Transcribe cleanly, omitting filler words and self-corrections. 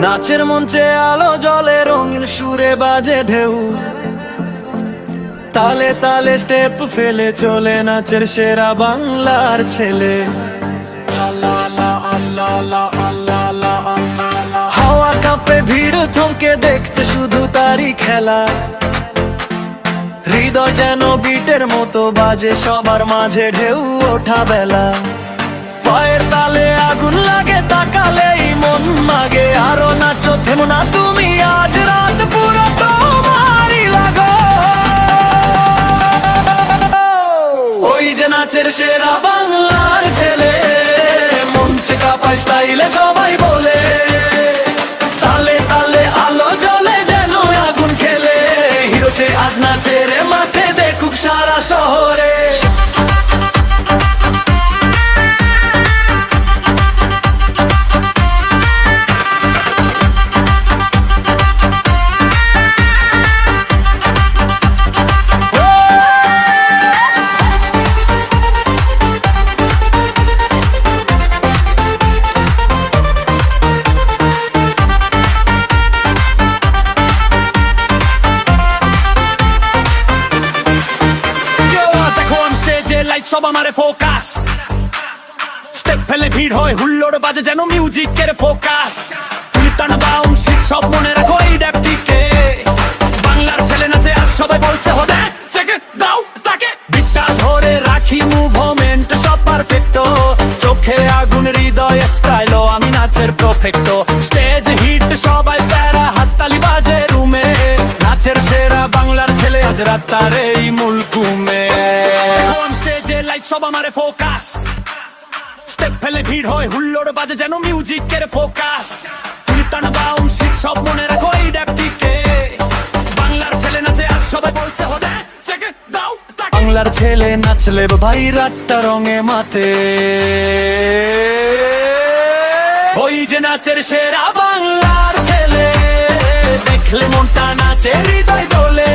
নাচের মঞ্চে আলো জ্বলে, রঙিন সুরে বাজে ঢেউ, তালে তালে স্টেপ ফেলে চলে নাচের সেরা বাংলার ছেলে। হাওয়া কাঁপে, ভিড় থমকে দেখছে শুধু তারই খেলা। হৃদয় যেন বিটের মতো বাজে, সবার মাঝে ঢেউ ওঠা বেলা। পায়ের তালে আগুন লাগে, তাকালেই মন মাগে। আরো নাচো, থেমো না তুমি, আজ রাত পুরো তোমারই লাগো। ওই যে নাচের সেরা বাংলার ছেলে, মঞ্চে কাঁপায় স্টাইলে সবাই বলে। তালে তালে আলো জ্বলে যেন আগুন খেলে, হিরো সে আজ নাচের মাঠে, দেখুক সারা শহরে। সব আমারে ফোকাস, স্টেপ ফেলে ভিড় হয়, হুল্লোড় বাজে যেন মিউজিকের ফোকাস। তুমি টানা বাউন্স সব মনে রাখো এই ড্যাপটিকে। বাংলার ছেলে নাচে আজ সবাই বলছে হতে চেকে দাও তাকে। বিটটা ধরে রাখি, মুভমেন্ট সব পারফেক্ট, চোখে আগুন হৃদয়ে স্টাইল, আমি নাচের প্রফেক্ট। স্টেজ হিট সবাই প্যারা, হাততালি বাজে রুমে। নাচের সেরা বাংলার ছেলে আজ রাত তার এই মুলকুমে। সব আমারে ফোকাস, স্টেপ ফেলে ভিড় হয়, হুল্লোড় বাজে যেন মিউজিকের ফোকাস। তুমি টানা বাউন্স সব মনে রাখো এই ড্যাপটিকে। বাংলার ছেলে নাচে আজ সবাই বলছে হতে চেকে দাও তাকে। বাংলার ছেলে নাচলে ভাই রাতটা রঙে মাতে। ওই যে নাচের সেরা বাংলার ছেলে, দেখলে মনটা নাচে, হৃদয় দোলে।